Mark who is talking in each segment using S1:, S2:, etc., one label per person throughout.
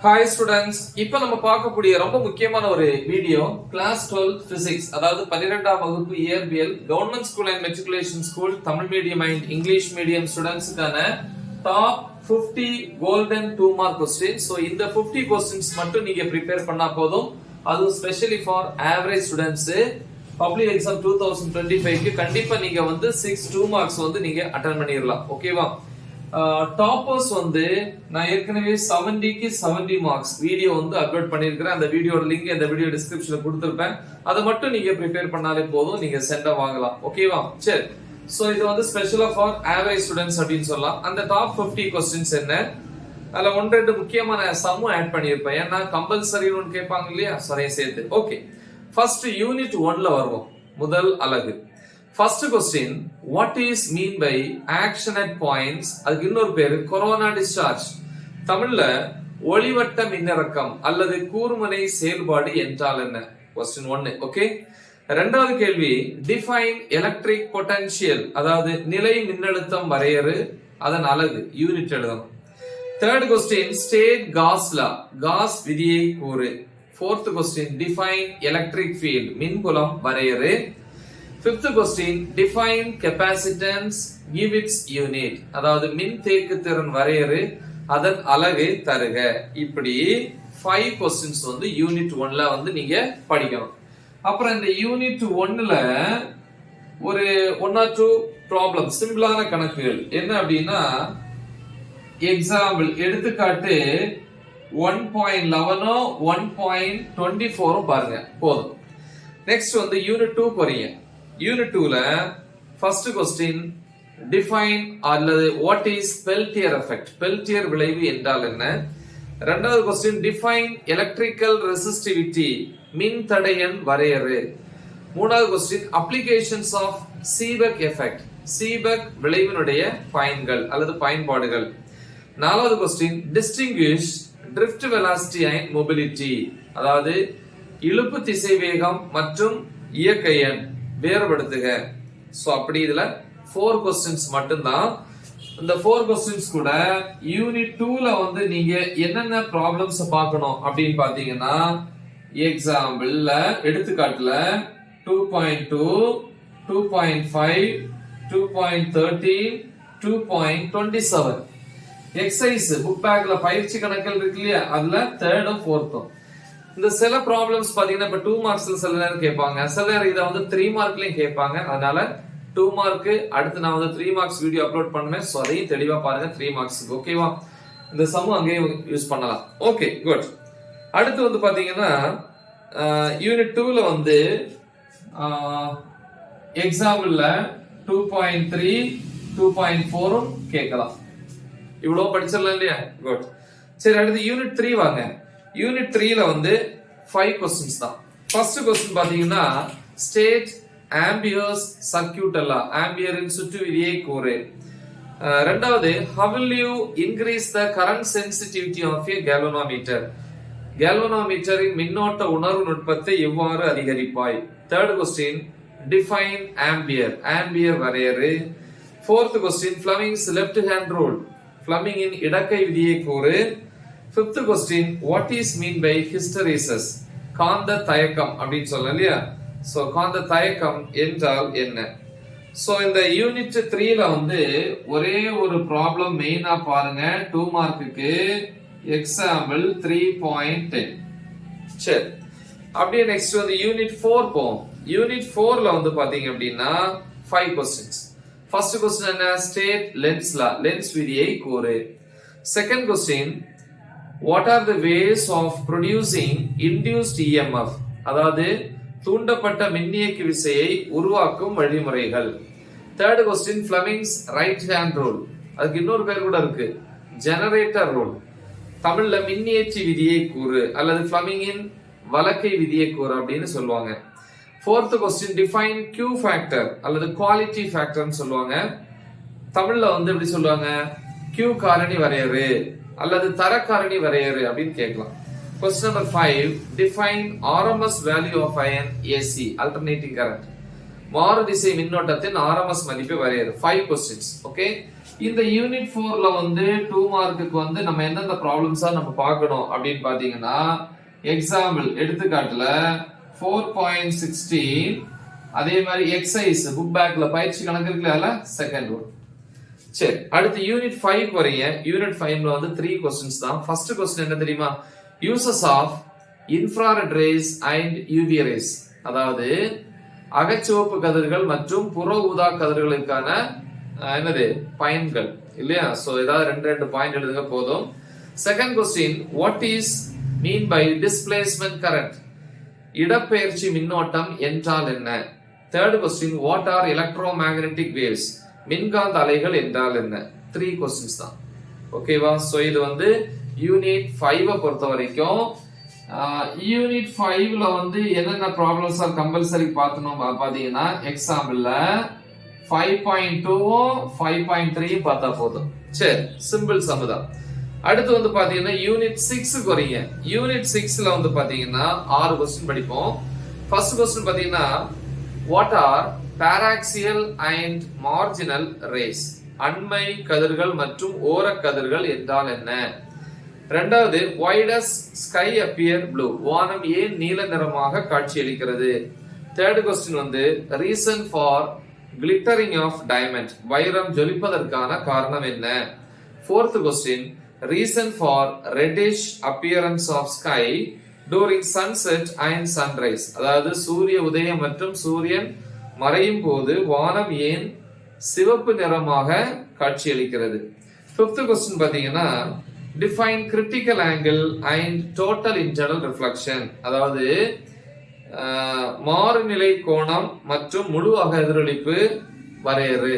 S1: Hi students, இப்போ நம்ம பார்க்கக்கூடிய ரொம்ப முக்கியமான ஒரு வீடியோ கிளாஸ் 12 பிசிக்ஸ், அதாவது 12ஆம் வகுப்பு இயற்பியல் government school and matriculation school Tamil medium and English medium ஸ்டூடெண்ட்ஸ்க்கான top 50 golden 2 mark question. So இந்த 50 கொஸ்டின்ஸ் மட்டும் நீங்க ப்ரிப்பேர் பண்ணா போதும். அதுவும் specially for average students public exam 2025க்கு கண்டிப்பா நீங்க வந்து 6 2 மார்க்ஸ் வந்து நீங்க அட்டெண்ட் பண்ணிடலாம். ஓகேவா? டாப்பர்ஸ் வந்து நான் ஏற்கனவே 70க்கு 70 மார்க்ஸ் வீடியோ வந்து அப்லோட் பண்ணிருக்கிறேன். அந்த வீடியோட லிங்க் இந்த வீடியோ டிஸ்கிரிப்ஷன்ல கொடுத்திருப்பேன். அதை மட்டும் நீங்க ப்ரிப்பேர் பண்ணாலே போதும், நீங்க சென்டா வாங்கலாம். ஓகேவா? சரி, சோ இது வந்து ஸ்பெஷலா ஃபார் ஆவரேஜ் ஸ்டூடெண்ட்ஸ் அப்படின்னு சொல்லலாம். அந்த டாப் 50 கொஸ்டின்ஸ் என்ன, அதுல 1-2 முக்கியமான சம்மும் ஆட் பண்ணியிருப்பேன். ஏன்னா கம்பல்சரி ஒன்று கேட்பாங்க இல்லையா, சரியா சேர்த்து. ஓகே, ஃபர்ஸ்ட் யூனிட் 1ல வருவோம். முதல் அலகு first question, what is mean by action at points? அதுக்கு இன்னொரு பேரு கொரோனா டிஸ்சார்ஜ். தமிழ்ல ஒளிவட்ட மின்னிறக்கம் அல்லது கூர்முனை செயல்பாடு என்றால் என்ன? கொஸ்டின் 1. ஓகே, இரண்டாவது கேள்வி, டிஃபைன் எலக்ட்ரிக் பொட்டன்ஷியல், அதாவது நிலை மின்னழுத்தம் வரையறு, அதன் அலகு யூனிட் எழுதணும். Third question, state Gauss law, Gauss விதியை கூறு. Fourth question, define electric field, மின்புலம் வரையறு. Fifth question, define capacitance, give its unit, அதாவது மின் தேக்கு திறன் வரையறு, அதன் அலகை தருக. இப்படி 5 questions வந்து யூனிட் 1ல வந்து நீங்க படிக்கணும். அப்புறம் இந்த யூனிட் 1ல ஒரு 1 or 2 ப்ராப்ளம், சிம்பிளான கணக்குகள் என்ன அப்படின்னா, எக்ஸாம்பிள் எடுத்துக்காட்டு 1.11 1.24 பாருங்க போதும். நெக்ஸ்ட் வந்து யூனிட் 2 போறீங்க. யூனிட் 2ல ஃபர்ஸ்ட் கொஸ்டின், டிஃபைன் அல்லது what is Peltier effect, Peltier விளைவு என்றால் என்ன. இரண்டாவது கொஸ்டின், டிஃபைன் எலக்ட்ரிக்கல் ரெசிஸ்டிவிட்டி, மின் தடையன் வரையறு. மூணாவது question, applications of Seebeck effect, Seebeck விளைவினுடைய பயன்கள் அல்லது பயன்பாடுகள். நாலாவது question, distinguish drift velocity and mobility, அதாவது இழுப்பு திசை வேகம் மற்றும் இயக்க எண் வேறுபடுத்துக. சோ அப்படி இதுல 4 கொஸ்டின்ஸ் மட்டும்தான். இந்த 4 கொஸ்டின்ஸ் கூட யூனிட் 2ல வந்து நீங்க என்னென்ன ப்ராப்ளம்ஸ் பார்க்கணும் அப்படின்னு பாத்தீங்கன்னா, எக்ஸாம்பிள்ல எடுத்துக்காட்டுல 2.2 2.5 2.13 2.27 எக்ஸசைஸ் புக் பேக்ல பயிற்சி கணக்குகள் இருக்கு இல்லையா, அதுல 3rd 4th. இந்த சில ப்ராப்ளம்ஸ் பாத்தீங்கன்னா இப்ப 2 மார்க்ஸ்ல சில நேரம் கேட்பாங்க, சில நேரம் இதை வந்து 3 மார்க்லயும் கேட்பாங்க. அதனால 2 மார்க் அடுத்து நான் வந்து 3 மார்க்ஸ் வீடியோ அப்லோட் பண்ணுவேன். சோ அதையும் தெளிவா பாருங்க 3 மார்க்ஸ்க்கு. ஓகேவா? இந்த சம் அங்கேயும் யூஸ் பண்ணலாம். Okay, good. அடுத்து வந்து பாத்தீங்கன்னா யூனிட் 2ல வந்து எக்ஸாம்பிள்ல 2.3 2.4 கேட்கலாம். இவ்வளவு படிச்சிடலாம் இல்லையா? குட். சரி, அடுத்து யூனிட் 3 வாங்க. யூனிட் 3ல வந்து 5 கொஸ்டின்ஸ் தான். ஃபர்ஸ்ட் கொஸ்டின் பாத்தீங்கன்னா, ஸ்டேட் ஆம்பியர்ஸ் சர்க்யூட் அல்ல, ஆம்பியரின் சுற்று விதியை கூறு. இரண்டாவது, how will you increase the current sensitivity of a galvanometer, galvanometerின் மின்னோட்ட உணர்வு நுட்பத்தை எவ்வாறு அதிகரிப்பாய். Third question, define ampere, ampere வரையறு. Fourth question, Fleming's left hand rule, ஃப்ளமிங்கின் இடக்கை விதியை கூறு. Fifth question, what is mean by hysteresis, காந்த தயக்கம் அப்படின்னு சொல்லலாம் இல்லையா. சோ காந்த தயக்கம் என்றால் என்ன? சோ இந்த யூனிட் 3ல வந்து ஒரே ஒரு ப்ராப்ளம் மெயினா பாருங்க 2 மார்க்குக்கு, எக்ஸாம்பிள் 3.10. சரி, அப்படியே நெக்ஸ்ட் வந்து யூனிட் 4 போவோம். யூனிட் 4ல வந்து பாத்தீங்க அப்படின்னா 5 கொஸ்டின்ஸ். ஃபர்ஸ்ட் கொஸ்டின் என்ன, ஸ்டேட் லென்ஸ் லா, லென்ஸ் விதியை கூறு. Second question, what are the ways of producing induced EMF, அதாவது தூண்டப்பட்ட மின்னியக்கு விசையை உருவாக்கும் வழிமுறைகள். Third question, Fleming's right hand rule, அதுக்கு இன்னொரு பேர் கூட இருக்கு, ஜெனரேட்டர் ரூல். தமிழ்ல மின்னியற்றி விதியை கூறு அல்லது ஃப்ளமிங்கின் வலக்கை விதியை கூறு அப்படின்னு சொல்லுவாங்க. Fourth question, define Q factor அல்லது குவாலிட்டி ஃபேக்டர்னு சொல்லுவாங்க. தமிழ்ல வந்து எப்படி சொல்லுவாங்க, Q காரணி வரையறு அல்லது தரக்காரணி வரையறு அப்படின்னு கேட்கலாம். Question number 5, define RMS value of an AC, alternating current, மாறு திசை மின்னோட்டத்தின் RMS மதிப்பை வரையறு. 5 questions. ஓகே, இந்த யூனிட் 4ல வந்து 2 மார்க்குக்கு வந்து நம்ம எந்தெந்த ப்ராப்ளம்ஸா நம்ம பார்க்கணும் அப்படின்னு பாத்தீங்கன்னா எக்ஸாம்பிள் எடுத்துக்காட்டுல 4.16 அதே மாதிரி எக்ஸசைஸ் புக் பேக்ல பயிற்சி கணக்கு இருக்குல்ல செகண்ட் ஒன். சரி, அடுத்து யூனிட் 5 வரீங்க. யூனிட் 5ல வந்து 3 क्वेश्चंस தான். ஃபர்ஸ்ட் क्वेश्चन என்ன தெரியுமா? Uses of infrared rays and UV rays, அதாவது அகச்சிவப்பு கதிர்கள் மற்றும் புற ஊதா கதிர்களுக்கான என்னது பயன்கள் இல்லையா? சோ ஏதாவது ரெண்டு பாயிண்ட் எழுதுங்க போதும். Second question, what is mean by displacement current, இடப்பெயர்ச்சி மின்னோட்டம் என்றால் என்ன? Third question, what are electromagnetic waves, மின்காந்த அலைகள் என்றால் என்ன? 3 क्वेश्चंस தான். ஓகேவா? சோ இது வந்து யூனிட் 5 பொறுத்த வரைக்கும் யூனிட் 5ல வந்து என்னென்ன ப்ராப்ளம்ஸ் ஆர் கம்பல்சரி பார்த்தனும் பாத்தீங்கன்னா எக்ஸாம்பிள்ல 5.2 5.3 பார்த்தா போதும். சரி, சிம்பிள் சம் தான். அடுத்து வந்து பாத்தீங்கன்னா யூனிட் 6க்கு வரீங்க. யூனிட் 6ல வந்து பாத்தீங்கன்னா 6 क्वेश्चन படிப்போம். ஃபர்ஸ்ட் क्वेश्चन பாத்தீங்கன்னா what are paraxial and marginal rays, அண்மை கதிர்கள் மற்றும் ஓர கதிர்கள் என்றால் என்ன? இரண்டாவது, why does sky appear blue, வானம் ஏன் நீல நிறமாக காட்சியளிக்கிறது? தேர்ட் क्वेश्चन வந்து reason for glittering of diamond, வைரம் ஜொலிப்பதற்கான காரணம் என்ன? fourth question, reason for reddish appearance of sky during sunset and sunrise, அதாவது சூரிய உதயம் மற்றும் சூரியன் மறையும் போது வானம் ஏன் சிவப்பு நிறமாக காட்சியளிக்கிறது? fifth question பாத்தீங்கன்னா define critical angle and total internal reflection, அதாவது மாறுநிலை கோணம் மற்றும் முழு அக எதிரொளிப்பு வரையறு.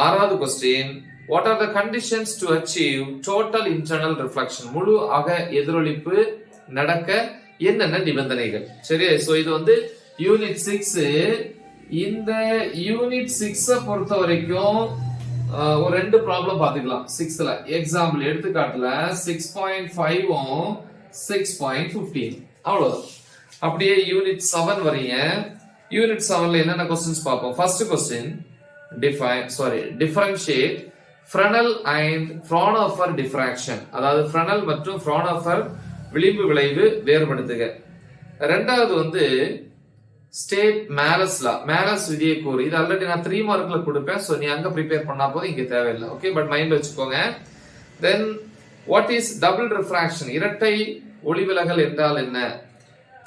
S1: ஆறாவது question, what are the conditions to achieve total internal reflection, முழு அக எதிரொளிப்பு நடக்க என்னென்ன நிபந்தனைகள்? சரி, சோ இது வந்து யூனிட் 6. இந்த யூனிட் 6 பொறுத்த வரைக்கும் ஒரு 2 ப்ராப்ளம் பாத்துக்கலாம் 6ல. எக்ஸாம்பிள் எடுத்துக்காட்டுல 6.5 6.15 அவ்வளவுதான். அப்படியே யூனிட் 7 வரீங்க. யூனிட் 7ல என்னென்ன क्वेश्चंस பார்ப்போம். First question, differentiate Fresnel and Fraunhofer diffraction, அதாவது ஃப்ரெனல் மற்றும் ஃப்ரான்ஹோஃபர் விளிம்பு விளைவு வேறுபடுத்துக. இரண்டாவது வந்து ஸ்டேட் மேலஸ் விதியை கூறு. இது ஆல்ரெடி நான் 3 மார்க்ல கொடுப்பேன். சோ நீ அங்க ப்ரிப்பேர் பண்ணா போதும், இங்க தேவையில்லை. ஓகே, பட் மைண்ட்ல வச்சுக்கோங்க. Then what is double refraction, இரட்டை ஒளிவிலகல் என்றால் என்ன?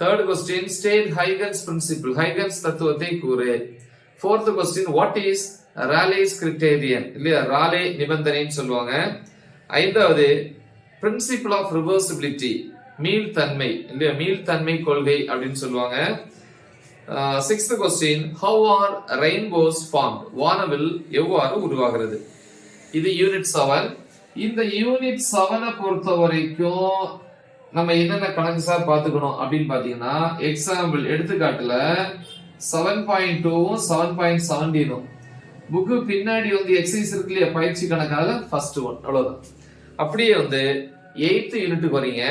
S1: Third question, state Huygens principle, Huygens தத்துவத்தை கூறு. Fourth question, what is Rayleigh's criterion, இல்லையா ராலே நிபந்தனைன்னு சொல்லுவாங்க. ஐந்தாவது பிரின்சிபிள் ஆஃப் ரிவர்சிபிலிட்டி, மீள்தன்மை, இல்லையா மீள்தன்மை கொள்கை அப்படின்னு சொல்லுவாங்க. Sixth question, how are rainbows formed, வானவில் எவ்வாறு உருவாகிறது? இது யூனிட் 7. இந்த யூனிட் 7 பொறுத்த வரைக்கும் நம்ம என்னென்ன கணக்கு சார் பாத்துக்கணும் அப்படின்னு பாத்தீங்கன்னா எக்ஸாம்பிள் எடுத்துக்காட்டுல 7.2 7.17 புக்கு பின்னாடி வந்து எக்ஸசைஸ் இருக்கு இல்லையா பயிற்சி கணக்கால ஃபர்ஸ்ட் ஒன் அவ்வளவுதான். அப்படியே வந்து 8th யூனிட்டுக்கு வரீங்க.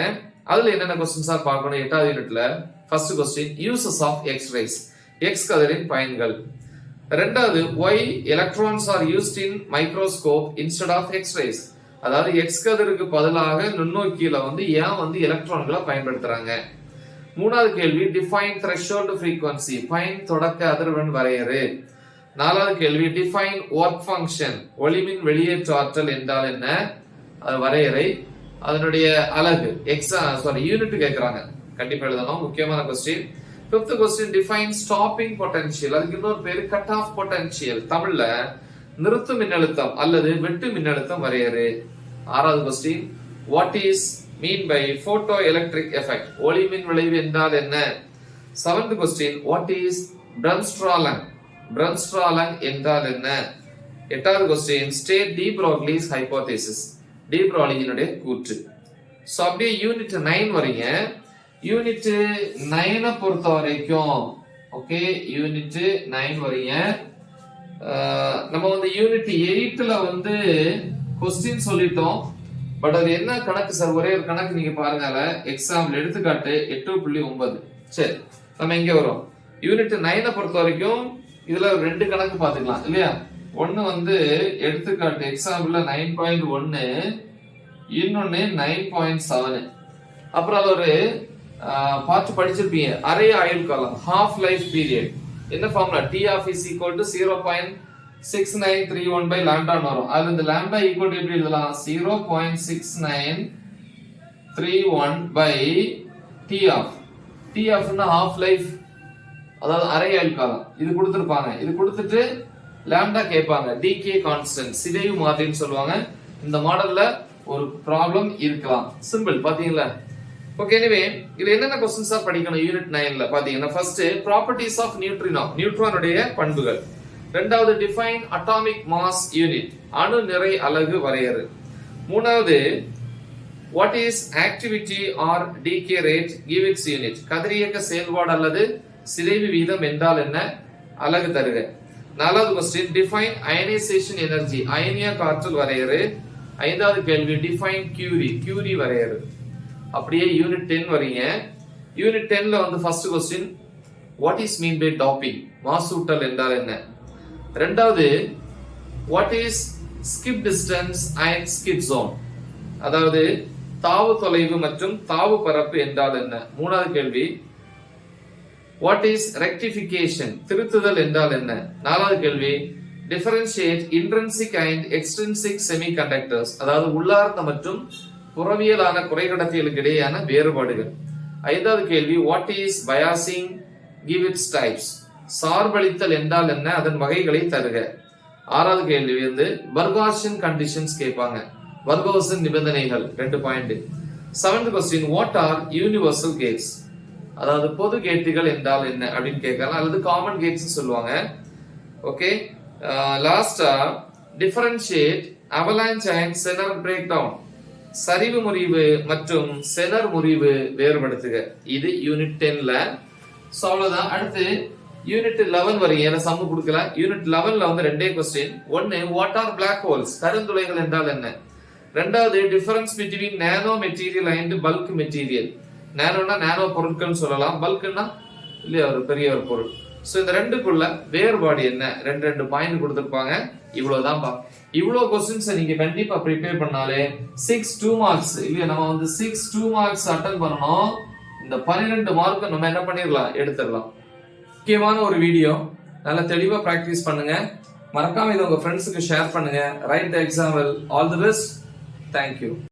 S1: அதுல என்னென்ன क्वेश्चंस சார் பார்க்கணும்? 8வது யூனிட்ல first question, uses of x rays, x கதிரின் பயன்கள். இரண்டாவது, why electrons are used in microscope instead of x rays, அதாவது x கதிருக்கு பதிலாக நுண்ணோக்கியில வந்து ஏன் வந்து எலக்ட்ரான்களை பயன்படுத்துறாங்க. மூணாவது கேள்வி, define threshold frequency, பயன் தொடக்க அதிர்வெண் வரையறு. நாலாவது கேள்வி, define work function, ஒளிமின் வெளியேற்ற ஆற்றல் என்றால் என்ன, அது வரையறை, அதனுடைய அலகு யூனிட் கேக்குறாங்க, கண்டிப்பா எழுதணும், முக்கியமான question. Fifth question, define stopping potential, அதுக்கு இன்னொரு பேரு கட் ஆஃப் பொட்டன்ஷியல், தமிழ்ல நிறுத்து மின்னழுத்தம் அல்லது வெட்டு மின்னழுத்தம் வரையறு. ஆறாவது question, what is mean by photo electric effect, ஒளிமின் விளைவு என்றால் என்ன? Seventh question, what is Bremsstrahlung என்றால் என்ன? எட்டாவது question, state de Broglie's hypothesis, de Broglieனுடைய கூற்று. சோ அப்படியே யூனிட் 9 வரீங்க. யூனிட் 9 பொறுத்த வரைக்கும் ஓகே, யூனிட் 9 வரீங்க. நம்ம வந்து யூனிட் 8ல வந்து क्वेश्चन சொல்லிட்டோம். பட் அது என்ன கணக்கு சார்? ஒரே ஒரு கணக்கு நீங்க பாருங்க. எக்ஸாம்பிள் எடுத்துக்காட்டு 8.9. சரி, நம்ம இங்க வரோம். யூனிட் 9 பொறுத்த வரைக்கும் இதுல 2 கணக்கு பாத்துக்கலாம் இல்லையா? ஒன்னு வந்து எடுத்துக்காட்டு எக்ஸாம்பிள்ல 9.1, இன்னொன்னு 9.7. அப்புறம் அது ஒரு பார்த்து படிச்சிருப்பீங்க, அரை ஆயுள் காலம், ஹாஃப் லைஃப் பீரியட். என்ன formula? T of is equal to 0.6931 by lambda வரும். அதுல இந்த lambda equal to எப்படி எழுதலாம்? 0.6931 by T of. T of னா half life, அதாவது அரை ஆயுள் காலம். இது கொடுத்திருப்பாங்க. இது கொடுத்துட்டு lambda கேட்பாங்க. டிகே கான்ஸ்டன்ட், சிதைவு மாறிலின்னு சொல்லுவாங்க. இந்த மாடல்ல ஒரு ப்ராப்ளம் இருக்கலாம். சிம்பிள் பாத்தீங்களா? ஓகே, எனிவே இதுல என்னென்ன क्वेश्चंस படிக்கணும் யூனிட் 9ல பாத்தீங்கன்னா, ஃபர்ஸ்ட் ப்ராப்பர்ட்டீஸ் ஆஃப் நியூட்ரினோ, நியூட்ரானுடைய பண்புகள். இரண்டாவது டிஃபைன் அட்டாமிக் மாஸ் யூனிட், அணு நிறை அலகு வரையறு. மூணாவது what is activity or decay rate, give its unit, கதிரியக்க செயல்பாடு அல்லது சிதைவு வீதம் என்றால் என்ன, அலகு தருக. நாலாவது क्वेश्चन டிஃபைன் அயனைசேஷன் எனர்ஜி, அயனியாக்க ஆற்றல் வரையறு. ஐந்தாவது கேள்வி டிஃபைன் கியூரி, கியூரி வரையறு. அப்படியே யூனிட் 10 வரீங்க. யூனிட் 10ல வந்து first question what is mean by doping, மாசூட்டல் என்றால் என்ன. இரண்டாவது what is skip distance and skip zone, அதாவது தாவு தொலைவு மற்றும் தாவு பரப்பு என்றால் என்ன. மூணாவது கேள்வி வாட் இஸ் ரெக்டிஃபிகேஷன், திருத்துதல் என்றால் என்ன. நாலாவது கேள்வி differentiate intrinsic and extrinsic semiconductors, அதாவது உள்ளார்ந்த மற்றும் புறவியலான குறைகடத்திகளுக்கு இடையேயான வேறுபாடுகள். ஐந்தாவது கேள்வி what is biasing, give its types, சார்பளித்தல் என்றால் என்ன, அதன் வகைகளை தருக. ஆறாவது கேள்வி வந்து பர்காஷன் கண்டிஷன்ஸ் கேட்பாங்க, பர்காஷன் நிபந்தனைகள் 2 point. Seventh question what are universal gates, அதாவது பொது கேட்டுகள் என்றால் என்ன அப்படின்னு கேட்கலாம், அல்லது காமன் கேட்ஸ் சொல்லுவாங்க. ஓகே, லாஸ்டா differentiate avalanche and Zener breakdown, சரிவு முறிவு மற்றும் செனர் முறிவு வேறுபடுத்துக. இது யூனிட் 10ல. சோ அவ்வளவுதான். அடுத்து யூனிட் 11 வரீங்க, சம்மு கொடுக்கல. யூனிட் 11ல வந்து ரெண்டே क्वेश्चन. ஒன்னு வாட் ஆர் பிளாக் ஹோல்ஸ், கருந்துளைகள் என்றால் என்ன. ரெண்டாவது difference between nano material and bulk material, நானோனா நானோ பொருட்கள் சொல்லலாம், பல்க்னா இல்லையா ஒரு பெரிய ஒரு பொருள். சோ இந்த ரெண்டுக்குள்ள வேறுபாடு என்ன, ரெண்டு பாயிண்ட் கொடுத்திருப்பாங்க. இவ்வளவுதான்ப்பா. இவ்வளவு क्वेश्चंस நீங்க கண்டிப்பா ப்ரிப்பேர் பண்ணாலே 6 2 மார்க்ஸ் இல்லையா, நம்ம வந்து 6 2 மார்க்ஸ் அட்டெண்ட் பண்ணனும். இந்த 12 மார்க் நம்ம என்ன பண்ணிரலாம், எடுத்துடலாம். முக்கியமான ஒரு வீடியோ, நல்ல தெளிவா பிராக்டீஸ் பண்ணுங்க. மறக்காம இதை உங்க ஃப்ரெண்ட்ஸுக்கு ஷேர் பண்ணுங்க. Right the example. All the best. Thank you.